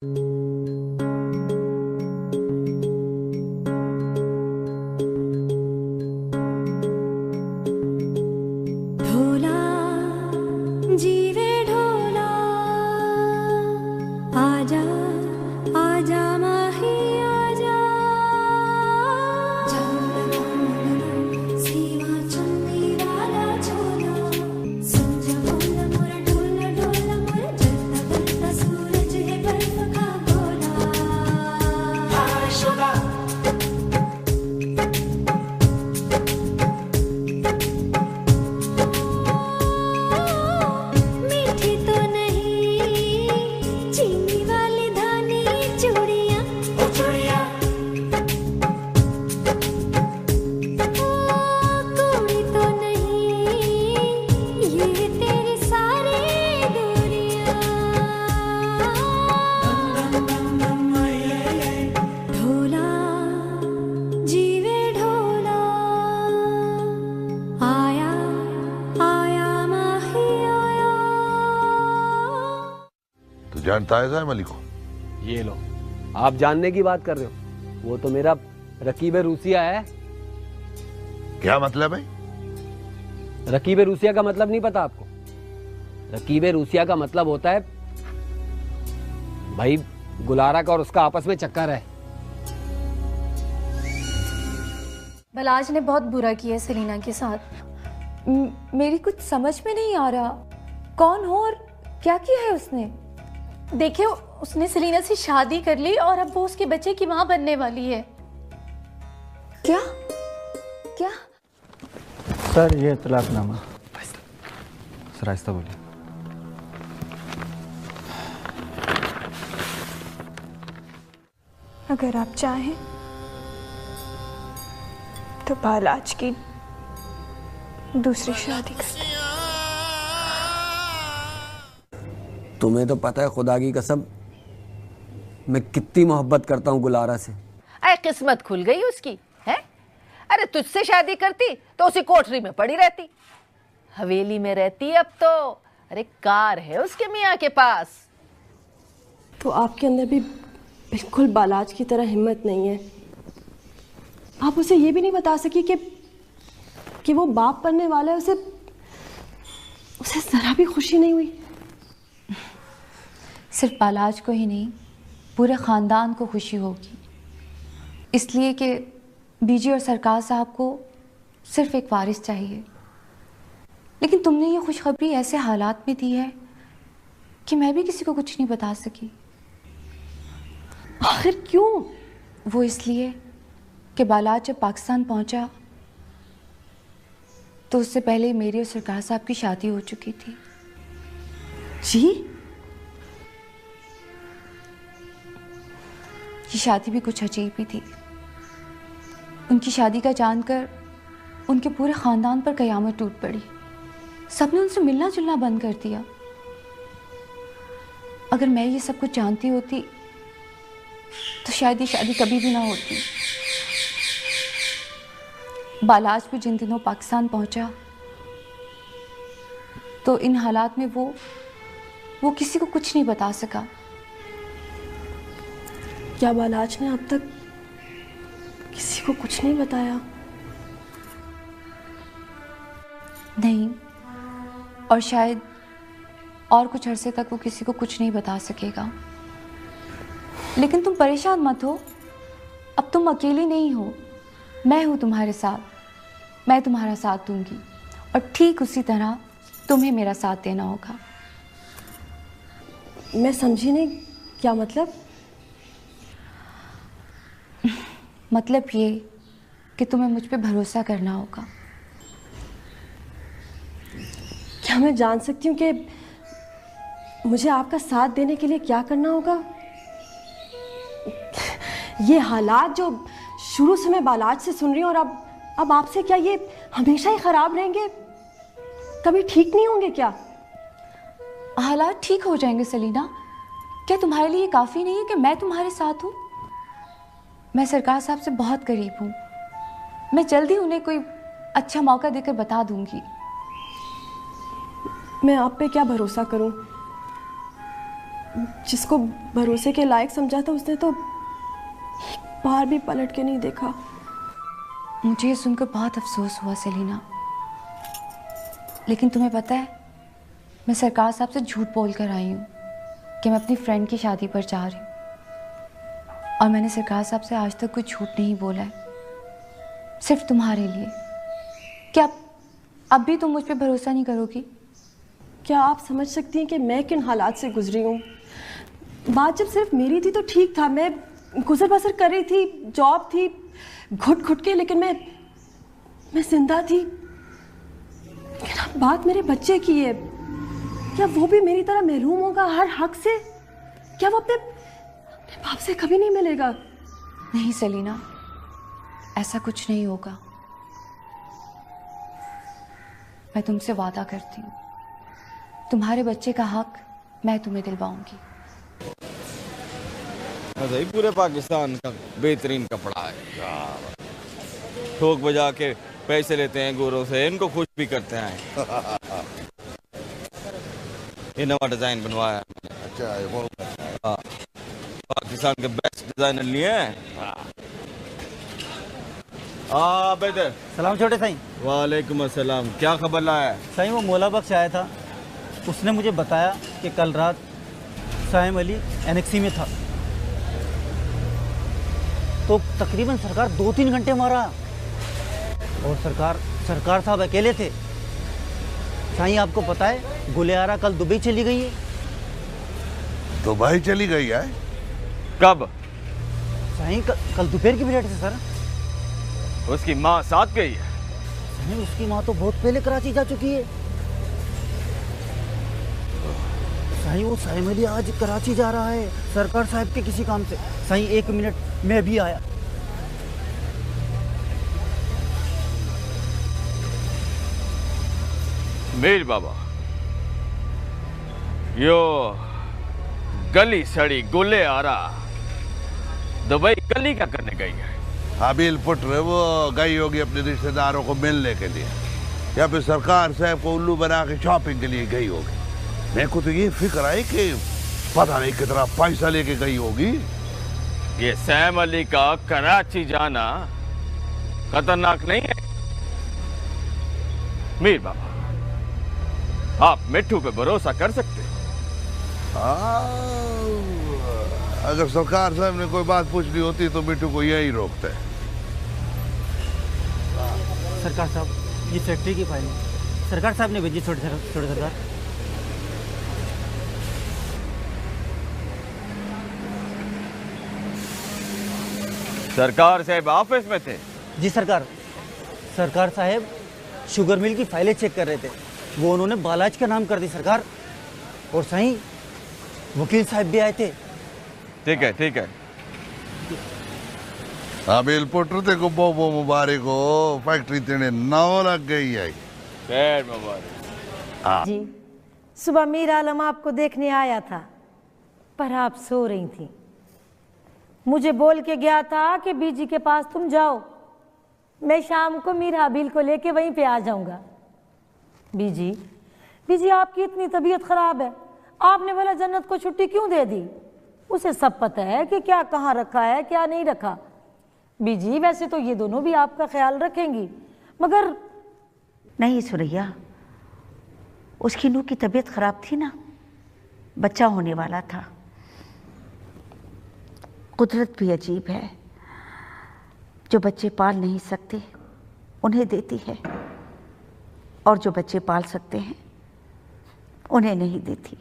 ढोला जीवे ढोला आजा आजा माही आजा सीमा चुन्नी वाला चोला सुन जा बोला मोरा ढोला ढोला मोरा जलता बलता सूरज है बर्फ का गोला शोला मीठी तो नहीं चीनी वाली धानी चूड़ियाँ चूड़ियाँ कोड़ी तो नहीं ये तेरी सारी दूरियाँ ढोला जीवे ढोला आया आया माही आया। तू जानता है साहब अली को? ये लो, आप जानने की बात कर रहे हो? वो तो मेरा रकीब रूसिया है। क्या मतलब है? रकीब रूसिया का मतलब नहीं पता आपको? रकीब रूसिया का मतलब होता है भाई गुलारा का और उसका आपस में चक्कर है। बलाज ने बहुत बुरा किया सेलिना के साथ। मेरी कुछ समझ में नहीं आ रहा कौन हो और क्या किया है उसने। देखिए उसने सेलिना से शादी कर ली और अब वो उसके बच्चे की माँ बनने वाली है। क्या क्या? सर ये तलाकनामा। सर आहिस्ता बोलिए। अगर आप चाहें तो बालाज की दूसरी शादी कर लें। तुम्हें तो पता है खुदा की कसम मैं कितनी मोहब्बत करता हूँ गुलारा से। अरे किस्मत खुल गई उसकी है। अरे तुझसे शादी करती तो उसी कोठरी में पड़ी रहती, हवेली में रहती। अब तो अरे कार है उसके मियाँ के पास। तो आपके अंदर भी बिल्कुल बालाज की तरह हिम्मत नहीं है। आप उसे ये भी नहीं बता सकी कि वो बाप बनने वाला है। उसे जरा भी खुशी नहीं हुई। सिर्फ बालाज को ही नहीं पूरे ख़ानदान को खुशी होगी, इसलिए कि बीजी और सरकार साहब को सिर्फ एक वारिस चाहिए। लेकिन तुमने ये खुशखबरी ऐसे हालात में दी है कि मैं भी किसी को कुछ नहीं बता सकी। आखिर क्यों? वो इसलिए कि बालाज जब पाकिस्तान पहुंचा तो उससे पहले मेरी और सरकार साहब की शादी हो चुकी थी। जी? ये शादी भी कुछ अजीब ही थी। उनकी शादी का जानकर उनके पूरे ख़ानदान पर क़यामत टूट पड़ी। सबने उनसे मिलना जुलना बंद कर दिया। अगर मैं ये सब कुछ जानती होती तो शायद ये शादी कभी भी ना होती। बालाज भी जिन दिनों पाकिस्तान पहुंचा तो इन हालात में वो किसी को कुछ नहीं बता सका। क्या बालाज ने अब तक किसी को कुछ नहीं बताया? नहीं, और शायद और कुछ अरसे तक वो किसी को कुछ नहीं बता सकेगा। लेकिन तुम परेशान मत हो, अब तुम अकेली नहीं हो। मैं हूँ तुम्हारे साथ, मैं तुम्हारा साथ दूंगी और ठीक उसी तरह तुम्हें मेरा साथ देना होगा। मैं समझी नहीं, क्या मतलब? मतलब ये कि तुम्हें मुझ पे भरोसा करना होगा। क्या मैं जान सकती हूँ कि मुझे आपका साथ देने के लिए क्या करना होगा? ये हालात जो शुरू से मैं बालाज से सुन रही हूँ और अब आपसे, क्या ये हमेशा ही खराब रहेंगे? कभी ठीक नहीं होंगे क्या? हालात ठीक हो जाएंगे सेलिना। क्या तुम्हारे लिए काफ़ी नहीं है कि मैं तुम्हारे साथ हूँ? मैं सरकार साहब से बहुत करीब हूँ। मैं जल्दी उन्हें कोई अच्छा मौका देकर बता दूंगी। मैं आप पे क्या भरोसा करूँ? जिसको भरोसे के लायक समझा था उसने तो एक बार भी पलट के नहीं देखा। मुझे ये सुनकर बहुत अफसोस हुआ सेलिना, लेकिन तुम्हें पता है मैं सरकार साहब से झूठ बोल कर आई हूँ कि मैं अपनी फ्रेंड की शादी पर जा रही हूँ, और मैंने सरकार साहब से आज तक कोई झूठ नहीं बोला है, सिर्फ तुम्हारे लिए। क्या अब भी तुम मुझ पर भरोसा नहीं करोगी? क्या आप समझ सकती हैं कि मैं किन हालात से गुजरी हूँ? बात जब सिर्फ मेरी थी तो ठीक था, मैं गुजर बसर कर रही थी, जॉब थी, घुट घुट के, लेकिन मैं जिंदा थी। लेकिन अब बात मेरे बच्चे की है, क्या वो भी मेरी तरह महरूम होगा हर हक से? क्या वो अपने बाप से कभी नहीं मिलेगा? नहीं सेलिना, ऐसा कुछ नहीं होगा। मैं तुमसे वादा करती हूँ, तुम्हारे बच्चे का हक मैं तुम्हें दिलवाऊंगी। भाई पूरे पाकिस्तान का बेहतरीन कपड़ा है, ठोक बजा के पैसे लेते हैं गोरों से, इनको खुश भी करते हैं। ये नवा डिजाइन बनवाया है मैंने। अच्छा, ये बहुत अच्छा है। हाँ, पाकिस्तान के बेस्ट डिजाइनर लिए हैं। हाँ बेटे। सलाम छोटे साईं। वालेकुम अस्सलाम। क्या खबर लाया है? साईं वो मौला बख्श आया था, उसने मुझे बताया कि कल रात साइम अली एनेक्सी में था, तो तकरीबन सरकार 2-3 घंटे मारा, और सरकार साहब अकेले थे। साईं आपको पता है गुलियारा कल दुबई चली गई है। तो भाई चली गई है? कब? साईं कल दोपहर की फ्लाइट से सर। उसकी माँ साथ गई है? साईं उसकी माँ तो बहुत पहले कराची जा चुकी है। साईं वो साइम अली आज कराची जा रहा है सरकार साहब के किसी काम से। साईं 1 मिनट, मैं भी आया। मीर बाबा, यो गली सड़ी गुले आ रहा, दुबई गली क्या करने गई है? हाबिल पुत्र वो गई होगी अपने रिश्तेदारों को मिलने के लिए, या फिर सरकार साहब को उल्लू बना के शॉपिंग के लिए गई होगी। मेरे को तो ये फिक्र आई कि पता नहीं कितना पैसा लेके गई होगी। ये सैम अली का कराची जाना खतरनाक नहीं है? मीर बाबा, आप मिट्टू पे भरोसा कर सकते हैं? अगर सरकार साहब ने कोई बात पूछनी होती तो मिट्टू को यही रोकते। सरकार साहब ये फैक्ट्री की फाइल सरकार साहब ने भेजी। छोटे सरकार। सरकार साहब ऑफिस में थे? जी सरकार साहब शुगर मिल की फाइलें चेक कर रहे थे, वो उन्होंने बालाज का नाम कर दी सरकार। और साईं वकील साहब भी आए थे। ठीक है। हाबिल पुत्र ते को बहुत मुबारक हो, फैक्ट्री तेने नौ लग गई है। खैर मुबारक। जी सुबह मीर आलम आपको देखने आया था, पर आप सो रही थी। मुझे बोल के गया था कि बीजी के पास तुम जाओ, मैं शाम को मीर हाबिल को लेके वहीं पे आ जाऊंगा। बीजी आपकी इतनी तबीयत खराब है, आपने भला जन्नत को छुट्टी क्यों दे दी? उसे सब पता है कि क्या कहाँ रखा है क्या नहीं रखा। बीजी वैसे तो ये दोनों भी आपका ख्याल रखेंगी, मगर नहीं सुरैया, उसकी नूह की तबीयत खराब थी ना, बच्चा होने वाला था। कुदरत भी अजीब है, जो बच्चे पाल नहीं सकते उन्हें देती है, और जो बच्चे पाल सकते हैं उन्हें नहीं देती।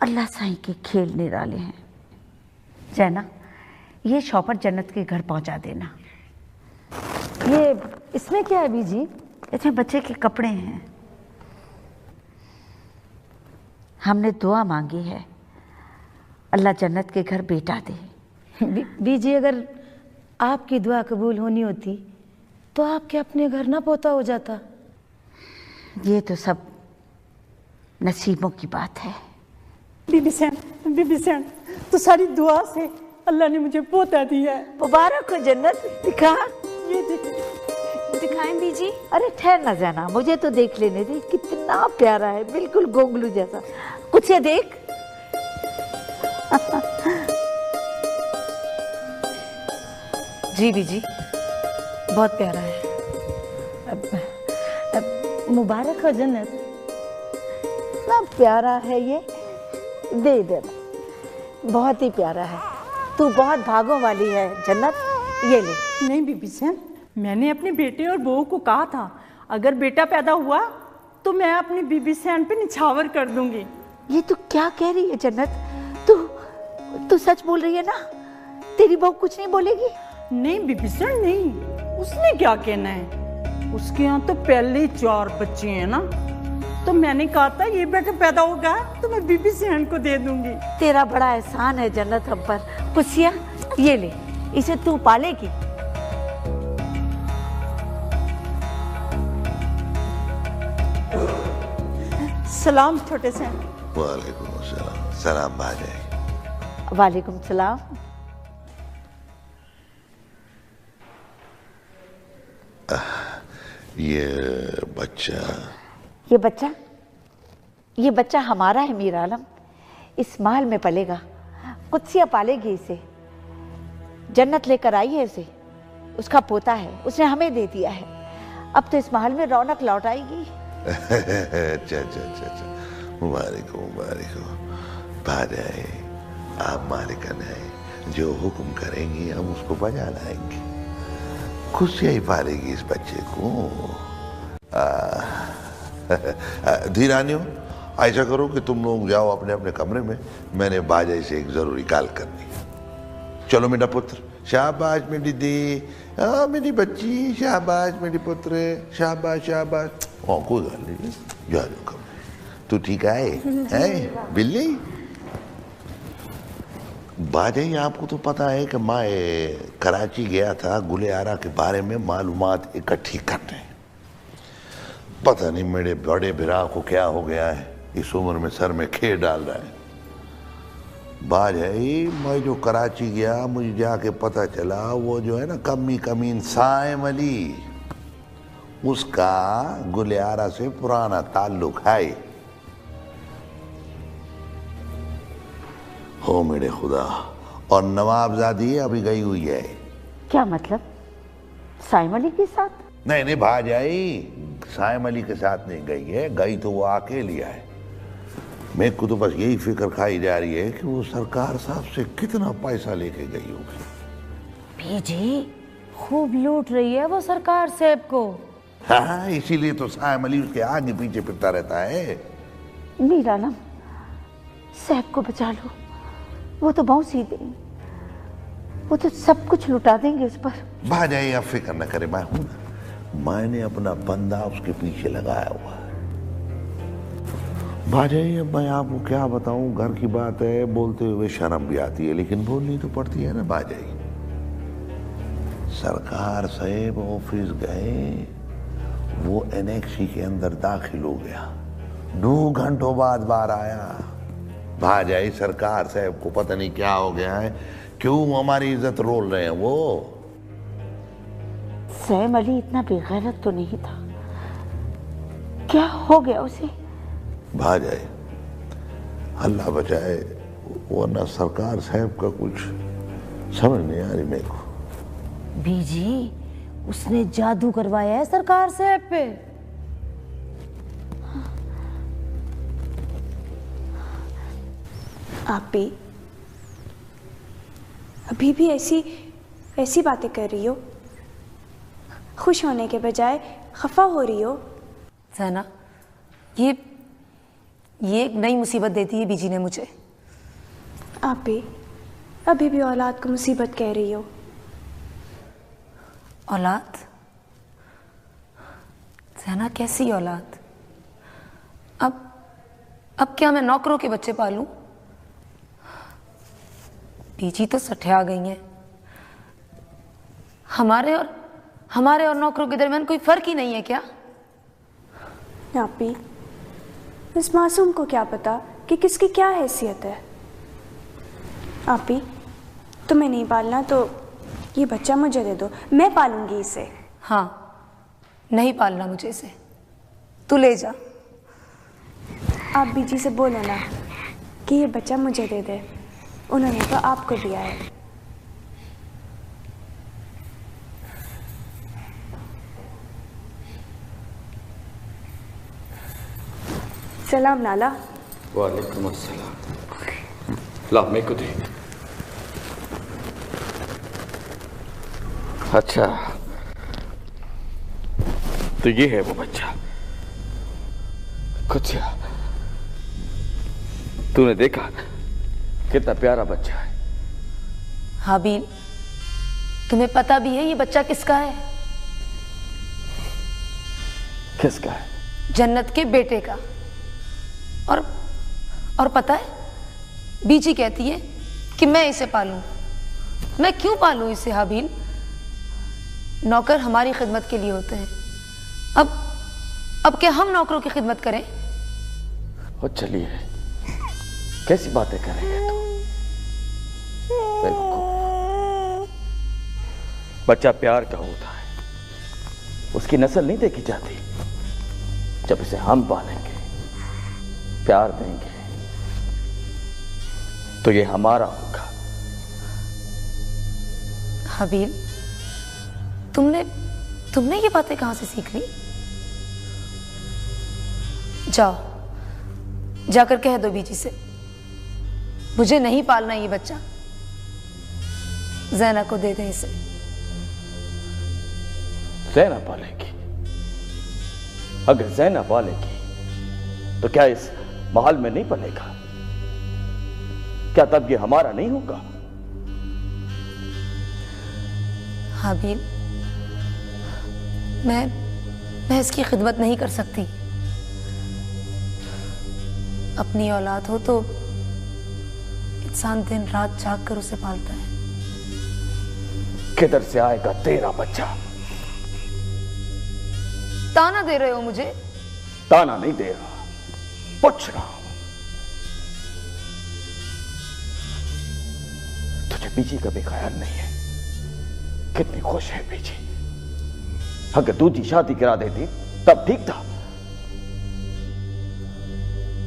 अल्लाह साईं के खेल निराले हैं। जैना, ये शॉपर जन्नत के घर पहुंचा देना। ये इसमें क्या है बीजी? इसमें बच्चे के कपड़े हैं। हमने दुआ मांगी है, अल्लाह जन्नत के घर बेटा दे। बीजी अगर आपकी दुआ कबूल होनी होती तो आपके अपने घर ना पोता हो जाता। ये तो सब नसीबों की बात है। बीबी सैन तो सारी दुआ से अल्लाह ने मुझे पोता दिया है। मुबारक हो जन्नत। दिखा, ये दिखाएं बीजी। अरे ठहर ना जाना, मुझे तो देख लेने दे। कितना प्यारा है, बिल्कुल गोंगलू जैसा। कुछ से देख। जी बीजी, बहुत प्यारा है। मुबारक हो जन्नत। इतना प्यारा है ये, दे दे, बहुत ही प्यारा है। तू बहुत भागों वाली है जन्नत, ये ले। नहीं बीबी जान, मैंने अपने बेटे और बहू को कहा था अगर बेटा पैदा हुआ तो मैं अपनी बीबी सैन पे निछावर कर दूंगी। ये तू क्या कह रही है जन्नत? तू सच बोल रही है ना? तेरी बहू कुछ नहीं बोलेगी? नहीं बीबी सैन नहीं, उसने क्या कहना है, उसके यहाँ तो पहले ही 4 बच्चे हैं ना, तो मैंने कहा था ये बेटा पैदा होगा तो मैं बीबी सैन को दे दूंगी। तेरा बड़ा एहसान है जन्नत हम पर। कुसिया ये ले, इसे तू पालेगी। सलाम छोटे से। वालेकुम अस्सलाम। सलाम भाई। वालेकुम सलाम। ये बच्चा हमारा है मीर आलम, इस महल में पलेगा। कुत्सिया पालेगी इसे। जन्नत लेकर आई है इसे, उसका पोता है, उसने हमें दे दिया है। अब तो इस महल में रौनक लौट आएगी। अच्छा, मुबारक हो भाई, आप मालिकन हैं, जो हुक्म करेंगी हम उसको बजा लाएंगे। खुशी ही पालेगी इस बच्चे को। धीरानियों, ऐसा करो कि तुम लोग जाओ अपने अपने कमरे में, मैंने बाजा से एक जरूरी कॉल करनी। चलो मेरा पुत्र, शाबाश मेरी दी, मेरी बच्ची, शाबाश मेरी पुत्र, शाबाश। कोई गल नहीं, जा कमरे। तू ठीक है बिल्ली? बाजाई, आपको तो पता है कि मैं कराची गया था गुलियारा के बारे में मालूमात इकट्ठी करने। पता नहीं मेरे बड़े बिरा को क्या हो गया है, इस उम्र में सर में खे डाल रहा है। बाजाई, मैं जो कराची गया मुझे जाके पता चला वो जो है ना कमीन साइम अली, उसका गुलियारा से पुराना ताल्लुक है। हो मेरे खुदा, और नवाबजादी अभी गई हुई है। क्या मतलब? साइम अली के साथ? नहीं भाजाई, साइम अली के साथ नहीं गई है, गई तो वो अकेली है। मेरे को तो बस यही फिक्र खाई जा रही है कि वो सरकार साहब से कितना पैसा लेके गई होगी। बीजी, खूब लूट रही है वो सरकार साहब को। हाँ, इसीलिए तो साइम अली उसके आगे पीछे फिरता रहता है। मीर आलम, साहब को बचा लो, वो तो बहुत सीधे, वो तो सब कुछ लुटा देंगे उस पर। भाजाई, आप फिक्र न करे, मैं हूं ना, मैंने अपना बंदा उसके पीछे लगाया हुआ है। भाजाई, अब मैं आपको क्या बताऊं, घर की बात है, बोलते हुए शर्म भी आती है, लेकिन बोलनी तो पड़ती है ना भाजाई। सरकार साहब ऑफिस गए, वो एनेक्सी के अंदर दाखिल हो गया, 2 घंटों बाद बाहर आया। भाजाई, सरकार साहब को पता नहीं क्या हो गया है, क्यों हमारी इज्जत रोल रहे हैं वो। सैम अली इतना बेगैरत तो नहीं था, क्या हो गया उसे? भाजाई, अल्लाह बचाए, वरना सरकार साहब का कुछ समझ नहीं आ रही मेरे को। बीजी, उसने जादू करवाया है सरकार साहब पे। आप भी अभी भी ऐसी बातें कर रही हो? खुश होने के बजाय खफा हो रही हो? सना, ये एक नई मुसीबत दे दी है बीजी ने मुझे। आप भी अभी भी औलाद को मुसीबत कह रही हो? औलाद? सना, कैसी औलाद? अब क्या मैं नौकरों के बच्चे पालूं? बीजी तो सठिया गई हैं। हमारे और नौकरों के दरमियान कोई फर्क ही नहीं है क्या? आप भी, इस मासूम को क्या पता कि किसकी क्या हैसियत है। आप भी, तुम्हें नहीं पालना तो ये बच्चा मुझे दे दो, मैं पालूंगी इसे। हाँ, नहीं पालना मुझे इसे, तू ले जा। आप बीजी से बोलो ना कि ये बच्चा मुझे दे दे, उन्होंने तो आपको दिया है। सलाम नाला। वालेकुम अस्सलाम। ला मेरे को दे। अच्छा, तो ये है वो बच्चा। कुछ तूने देखा कितना प्यारा बच्चा है। हाबील, तुम्हें पता भी है ये बच्चा किसका है? किसका है? जन्नत के बेटे का। और पता है, बीजी कहती है कि मैं इसे पालूं। मैं क्यों पालूं इसे हाबील? नौकर हमारी खिदमत के लिए होते हैं। अब क्या हम नौकरों की खिदमत करें? और चलिए, कैसी बातें कर रही है तू? बच्चा प्यार का होता है, उसकी नस्ल नहीं देखी जाती। जब इसे हम पालेंगे, प्यार देंगे, तो ये हमारा होगा। हाबील, तुमने ये बातें कहां से सीख ली? जाकर कह दो बीजी से मुझे नहीं पालना ये बच्चा, ज़ैना को दे दे इसे। ज़ैना पालेगी? अगर ज़ैना पालेगी तो क्या इस महल में नहीं पलेगा? क्या तब ये हमारा नहीं होगा? हाबील, मैं इसकी खिदमत नहीं कर सकती। अपनी औलाद हो तो इंसान दिन रात जाग कर उसे पालता है। किधर से आएगा तेरा बच्चा? ताना दे रहे हो मुझे? ताना नहीं दे रहा, पूछ रहा हूं। तुझे बीजी का भी ख्याल नहीं है? कितनी खुश है बीजी। अगर दूजी शादी करा देती तब ठीक था।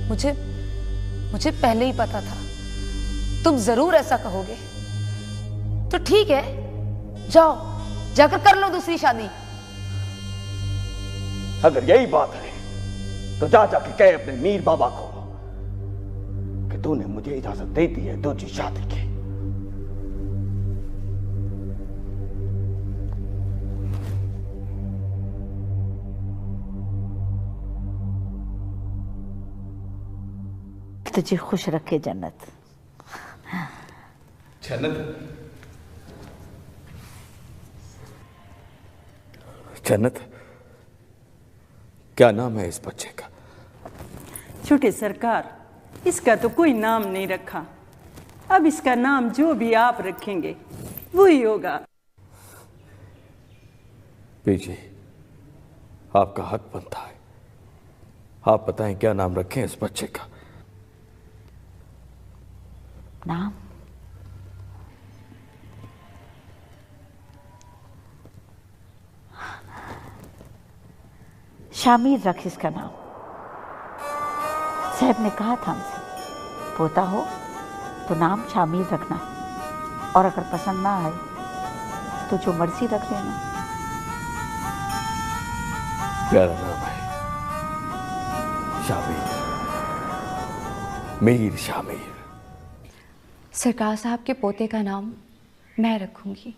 मुझे पहले ही पता था तुम जरूर ऐसा कहोगे। तो ठीक है, जाकर कर लो दूसरी शादी। अगर यही बात है तो जाके कह अपने मीर बाबा को कि तूने मुझे इजाजत दे दी है दूसरी शादी की। तुझे खुश रखे जन्नत। जन्नत, क्या नाम है इस बच्चे का? छोटे सरकार, इसका तो कोई नाम नहीं रखा। अब इसका नाम जो भी आप रखेंगे वही होगा। बीजी, आपका हक बनता है। आप बताएं क्या नाम रखें इस बच्चे का? नाम? शामिर रख इसका नाम। साहब ने कहा था हमसे, पोता हो तो नाम शामिर रखना, और अगर पसंद ना आए तो जो मर्जी रख लेना। प्यारा नाम है, शामिर, मीर शामिर। सरकार साहब के पोते का नाम मैं रखूंगी,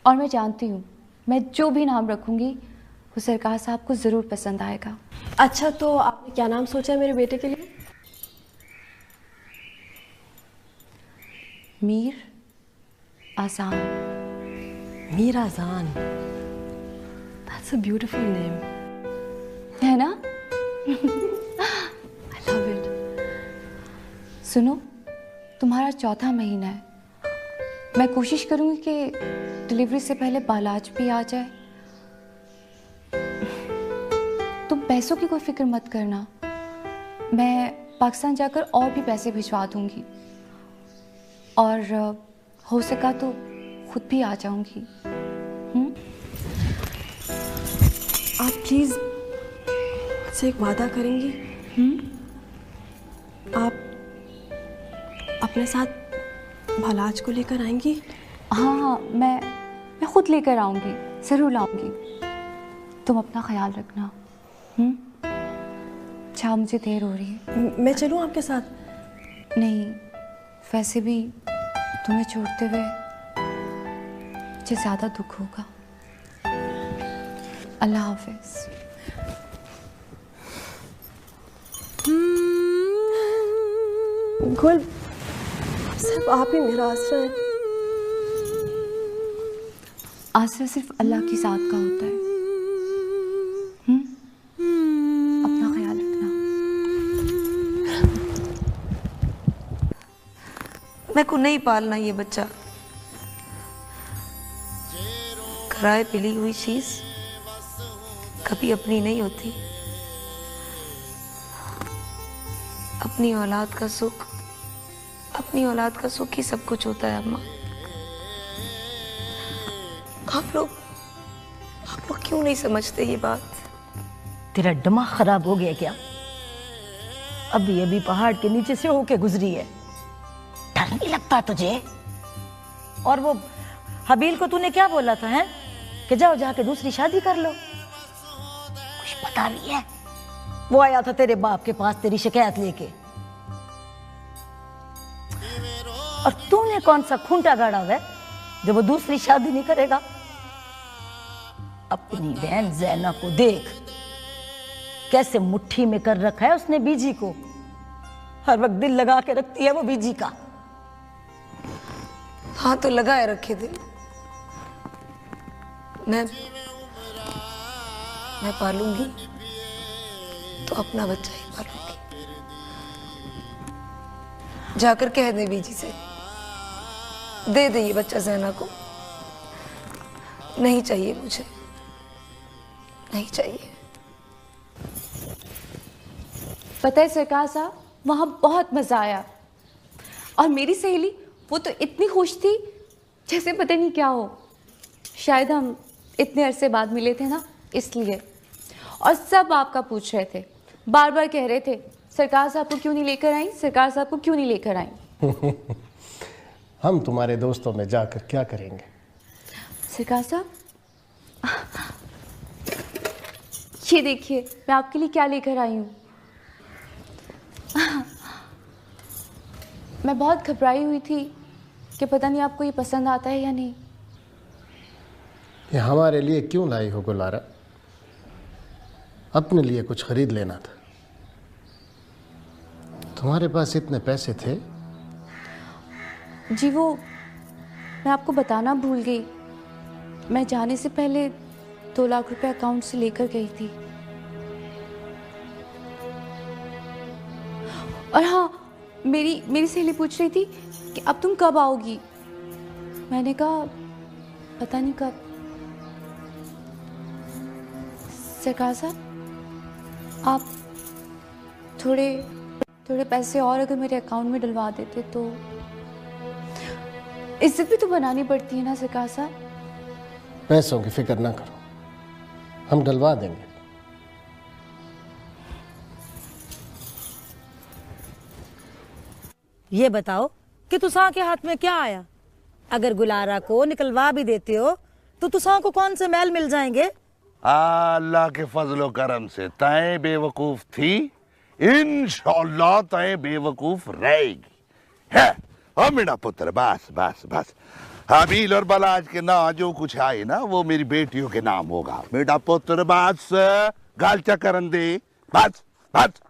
और मैं जानती हूँ मैं जो भी नाम रखूंगी वो सरकार साहब को ज़रूर पसंद आएगा। अच्छा, तो आपने क्या नाम सोचा है मेरे बेटे के लिए? Mir Azan. Mir Azan, that's a beautiful name, है ना? I love it. सुनो, तुम्हारा चौथा महीना है। मैं कोशिश करूंगी कि डिलीवरी से पहले बालाज भी आ जाए। तुम पैसों की कोई फिक्र मत करना, मैं पाकिस्तान जाकर और भी पैसे भिजवा दूंगी, और हो सका तो खुद भी आ जाऊंगी। आप प्लीज़ मुझसे एक वादा करेंगी? आप अपने साथ बालाज को लेकर आएंगी? हाँ हाँ, मैं खुद लेकर आऊँगी, ज़रूर लाऊंगी। तुम अपना ख्याल रखना। अच्छा, मुझे देर हो रही है। मैं चलूँ आपके साथ? नहीं, वैसे भी तुम्हें छोड़ते हुए मुझे ज़्यादा दुख होगा। अल्लाह हाफिज़। गुल, सिर्फ आप ही मेरा आसरा है। आसरा सिर्फ अल्लाह की ज़ात का होता है। अपना ख्याल रखना। मैं को नहीं पालना ये बच्चा। किराए पे ली हुई चीज कभी अपनी नहीं होती। अपनी औलाद का सुख, अपनी औलाद का सुख ही सब कुछ होता है अम्मा। आप लोग क्यों नहीं समझते ये बात? तेरा दिमाग खराब हो गया क्या? अभी पहाड़ के नीचे से होके गुजरी है, डर नहीं लगता तुझे? और वो हबील को तूने क्या बोला था, हैं? कि जाओ जाके दूसरी शादी कर लो। कुछ पता नहीं है? वो आया था तेरे बाप के पास तेरी शिकायत लेके, और तूने कौन सा खूंटा गाड़ा हुआ है जो वो दूसरी शादी नहीं करेगा? अपनी बहन जैना को देख, कैसे मुट्ठी में कर रखा है उसने बीजी को। हर वक्त दिल लगा के रखती है वो बीजी का। हाँ तो लगाए रखे दिल। मैं पालूंगी तो अपना बच्चा ही पालूंगी। जाकर कह दे बीजी से, दे दे ये बच्चा जैना को। नहीं चाहिए मुझे, नहीं चाहिए। पता है सरकार साहब, वहाँ बहुत मज़ा आया। और मेरी सहेली वो तो इतनी खुश थी जैसे पता नहीं क्या हो। शायद हम इतने अरसे बाद मिले थे ना, इसलिए। और सब आपका पूछ रहे थे, बार बार कह रहे थे सरकार साहब को क्यों नहीं लेकर आई, सरकार साहब को क्यों नहीं लेकर आई। हम तुम्हारे दोस्तों में जाकर क्या करेंगे? सरकार साहब, ये देखिए मैं आपके लिए क्या लेकर आई हूँ। मैं बहुत घबराई हुई थी कि पता नहीं आपको ये पसंद आता है या नहीं। ये हमारे लिए क्यों लाई हो गुलारा? अपने लिए कुछ खरीद लेना था। तुम्हारे पास इतने पैसे थे? जी वो मैं आपको बताना भूल गई। मैं जाने से पहले 2 लाख रुपए अकाउंट से लेकर गई थी। और हाँ, मेरी सहेली पूछ रही थी कि अब तुम कब आओगी। मैंने कहा पता नहीं कब। सरकार साहब, आप थोड़े पैसे और अगर मेरे अकाउंट में डलवा देते तो। इज्जत भी तो बनानी पड़ती है ना सरकार साहब। पैसों की फिक्र ना करो, हम डलवा देंगे। ये बताओ कि तुसा के हाथ में क्या आया? अगर गुलारा को निकलवा भी देते हो तो तुसा को कौन से महल मिल जाएंगे? अल्लाह के फजलो करम से तय बेवकूफ थी, इंशाअल्लाह तय बेवकूफ रहेगी। है ओ मेरा पुत्र, बस बस बस। हाबील और बलाज के ना जो कुछ आए ना वो मेरी बेटियों के नाम होगा। मेरा पुत्र बस गालचा करन दे, बस बस।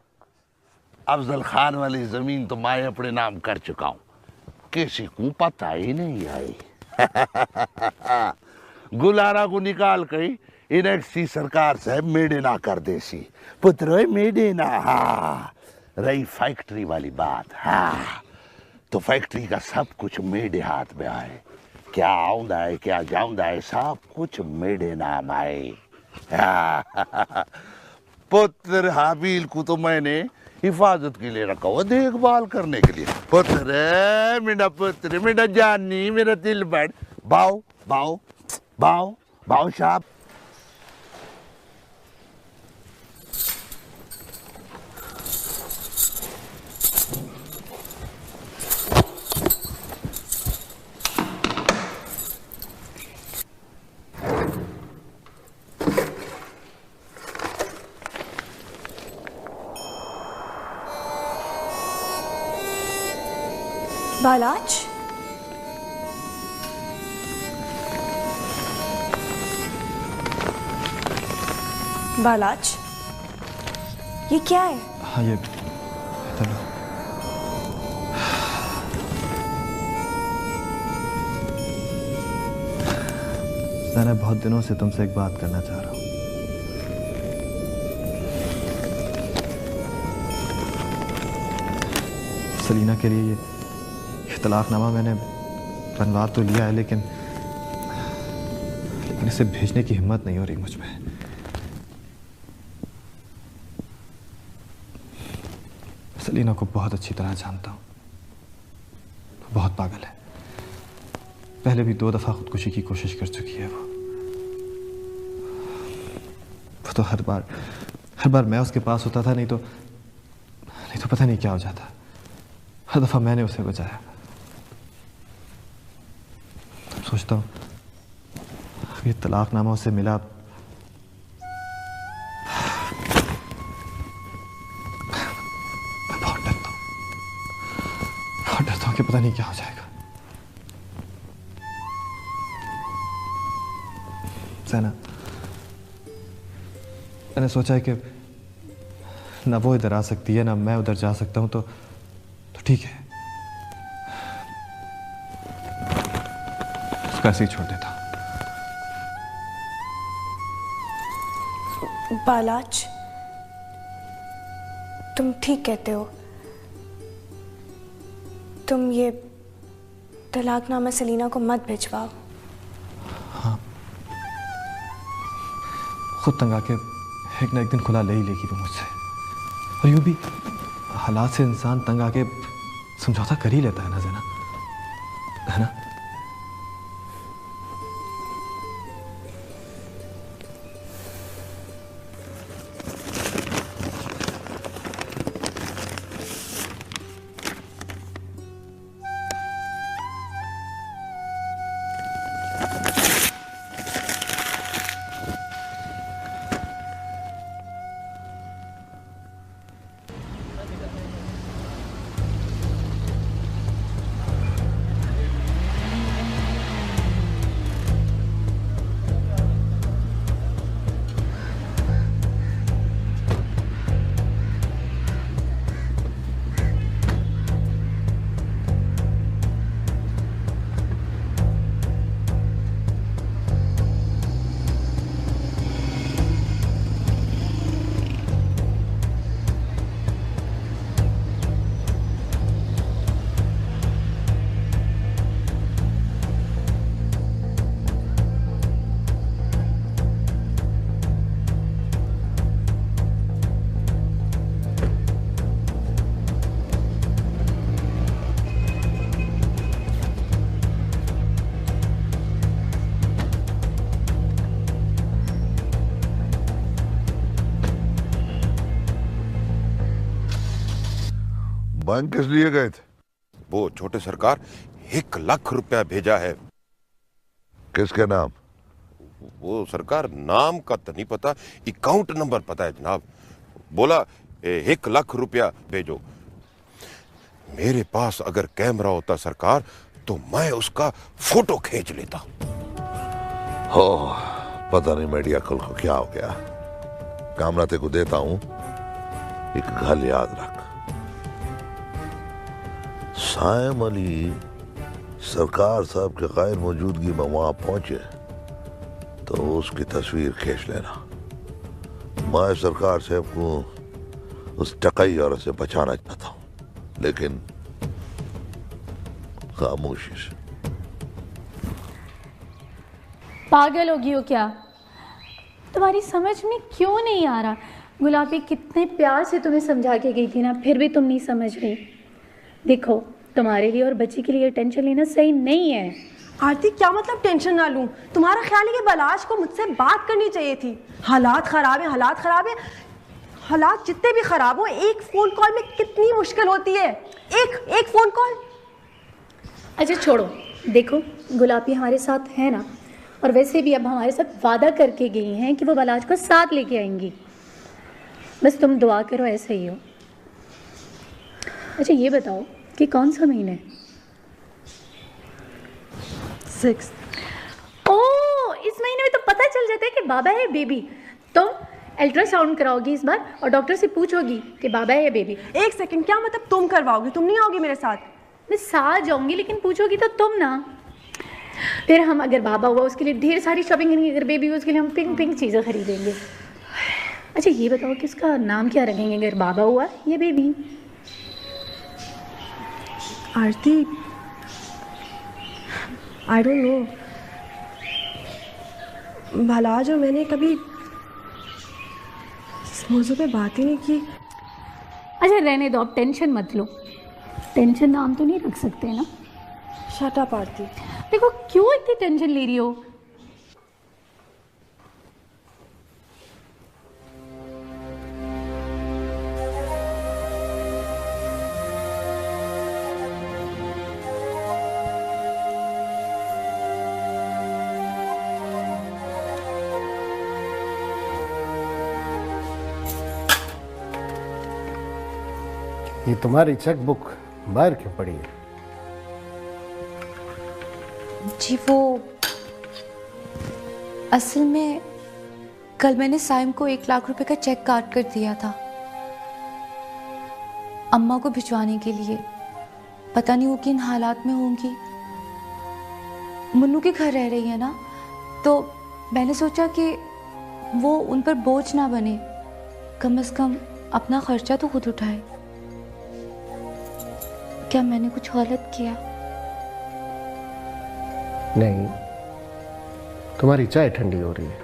अफजल खान वाली जमीन तो मैं अपने नाम कर चुका हूँ, किसी को पता ही नहीं आई। गुलारा को निकाल के इन्हें सी सरकार साहब मेडे ना कर देसी पुत्र, मेडे ना। हाँ रही फैक्ट्री वाली बात, हाँ तो फैक्ट्री का सब कुछ मेरे हाथ में आए। क्या आउंदा है क्या जाऊंदा है सब कुछ मेरे नाम आए। पुत्र हाबील को तो मैंने हिफाजत के लिए रखा हुआ, देखभाल करने के लिए। पुत्र मेरा पुत्र, मेरा जानी, मेरा दिल बड़। बाओ बाओ बाओ बाओ साहब। बालाज, बालाज, ये क्या है? हाँ ये चलो। मैं बहुत दिनों से तुमसे एक बात करना चाह रहा हूँ। सलीना के लिए ये तलाकनामा मैंने बनवा तो लिया है, लेकिन इसे भेजने की हिम्मत नहीं हो रही मुझ में। सलीना को बहुत अच्छी तरह जानता हूँ, बहुत पागल है। पहले भी 2 दफा खुदकुशी की कोशिश कर चुकी है। वो तो हर बार मैं उसके पास होता था, नहीं तो पता नहीं क्या हो जाता। हर दफा मैंने उसे बचाया। सोचता हूँ ये तलाकनामा उसे मिला, मैं बहुत डरता हूँ कि पता नहीं क्या हो जाएगा। सैना, मैंने सोचा है कि ना वो इधर आ सकती है ना मैं उधर जा सकता हूं, तो ठीक है, उसको ऐसे ही छोड़ देता हूं। बालाज, तुम ठीक कहते हो। तुम ये तलाकनामा सलीना को मत भिजवाओ। हाँ, खुद तंग आके एक ना एक दिन खुला ले ही लेगी वो मुझसे। और यूं भी हालात से इंसान तंग आके समझौता कर ही लेता है ना ज़ैना, है ना? बैंक किस लिए गए थे? वो छोटे सरकार 1 लाख रुपया भेजा है। किसके नाम? वो सरकार नाम का तो नहीं पता, अकाउंट नंबर पता है जनाब। बोला 1 लाख रुपया भेजो। मेरे पास अगर कैमरा होता सरकार तो मैं उसका फोटो खींच लेता। हो पता नहीं मीडिया कल को क्या हो गया। कैमरा तेको देता हूं, एक गल याद रख, साइम अली सरकार साहब के गैर मौजूदगी में वहां पहुंचे तो उसकी तस्वीर खींच लेना। मैं सरकार साहब को उस टकई औरत से बचाना चाहता हूं, लेकिन खामोशी से। पागल होगी हो क्या? तुम्हारी समझ में क्यों नहीं आ रहा? गुलाबी कितने प्यार से तुम्हें समझा के गई थी ना, फिर भी तुम नहीं समझ रही। देखो, तुम्हारे लिए और बच्ची के लिए टेंशन लेना सही नहीं है। आरती, क्या मतलब टेंशन ना लूं? तुम्हारा ख्याल है कि बलाश को मुझसे बात करनी चाहिए थी। हालात खराब है, हालात खराब है। हालात जितने भी खराब हो, एक फोन कॉल में कितनी मुश्किल होती है। एक फोन कॉल। अच्छा छोड़ो, देखो गुलाबी हमारे साथ है ना, और वैसे भी अब हमारे साथ वादा करके गई हैं कि वो बलाश को साथ लेके आएंगी। बस तुम दुआ करो ऐसा ही हो। अच्छा ये बताओ कि कौन सा महीना है? 6। ओह, इस महीने में तो पता चल जाता है कि बाबा है बेबी। तुम अल्ट्रासाउंड कराओगी इस बार और डॉक्टर से पूछोगी कि बाबा है या बेबी। एक सेकंड, क्या मतलब तुम करवाओगी? तुम नहीं आओगी मेरे साथ? मैं साथ जाऊंगी, लेकिन पूछोगी तो तुम ना। फिर हम अगर बाबा हुआ उसके लिए ढेर सारी शॉपिंग करेंगे, अगर बेबी हुआ उसके लिए हम पिंक पिंक चीज़ें खरीदेंगे। अच्छा ये बताओ कि उसका नाम क्या रखेंगे अगर बाबा हुआ या baby? Aarti, I don't know. भलाज और मैंने कभी इस मौजू पे बात ही नहीं की। अच्छा रहने दो, अब टेंशन मत लो। टेंशन नाम तो नहीं रख सकते ना। शट अप आरती। देखो क्यों इतनी टेंशन ले रही हो? ये तुम्हारी चेक बुक बाहर क्यों पड़ी है? जी वो असल में कल मैंने साइम को 1 लाख रुपए का चेक काट कर दिया था अम्मा को भिजवाने के लिए। पता नहीं वो किन हालात में होंगी। मुन्नू के घर रह रही है ना, तो मैंने सोचा कि वो उन पर बोझ ना बने, कम से कम अपना खर्चा तो खुद उठाए। क्या मैंने कुछ गलत किया? नहीं, तुम्हारी चाय ठंडी हो रही है।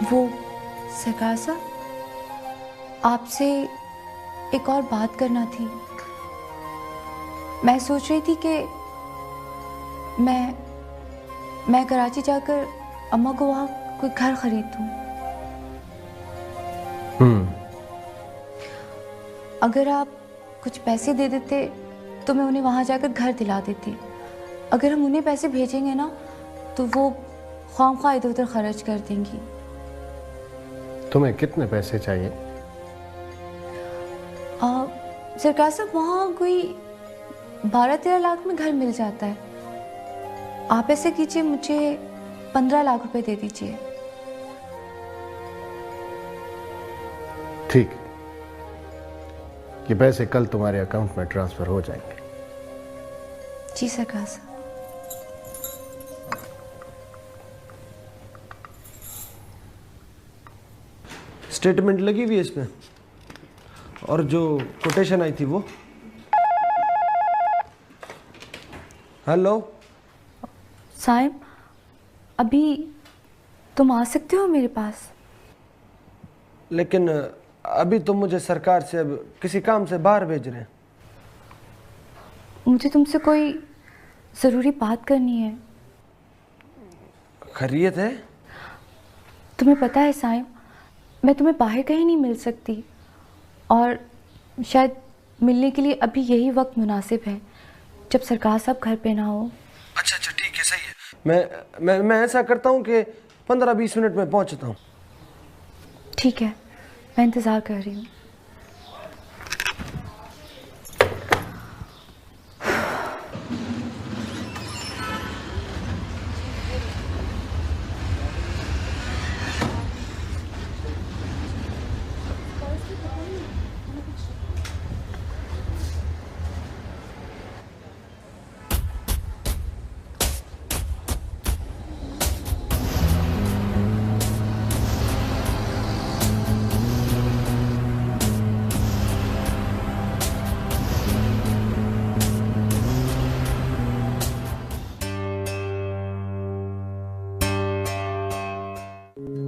वो सरकार साहब, आपसे एक और बात करना थी। मैं सोच रही थी कि मैं कराची जाकर अम्मा को वहाँ कोई घर खरीद दूँ। अगर आप कुछ पैसे दे देते तो मैं उन्हें वहाँ जाकर घर दिला देती। अगर हम उन्हें पैसे भेजेंगे ना तो वो ख्वाम इधर उधर खर्च कर देंगी। तुम्हें कितने पैसे चाहिए? सरकार साहब, वहाँ कोई 12-13 लाख में घर मिल जाता है। आप ऐसे कीजिए, मुझे 15 लाख रुपए दे दीजिए। ठीक, ये पैसे कल तुम्हारे अकाउंट में ट्रांसफर हो जाएंगे। जी सरकार साहब। स्टेटमेंट लगी हुई है इसमें, और जो कोटेशन आई थी वो। हेलो साहिब, अभी तुम आ सकते हो मेरे पास? लेकिन अभी तुम मुझे सरकार से अब किसी काम से बाहर भेज रहे हैं। मुझे तुमसे कोई ज़रूरी बात करनी है। खैरियत है? तुम्हें पता है साहिब, मैं तुम्हें बाहर कहीं नहीं मिल सकती, और शायद मिलने के लिए अभी यही वक्त मुनासिब है जब सरकार साहब घर पे ना हो। अच्छा ठीक है, सही है। मैं ऐसा करता हूँ कि 15-20 मिनट में पहुँचता हूँ। ठीक है, मैं इंतज़ार कर रही हूँ।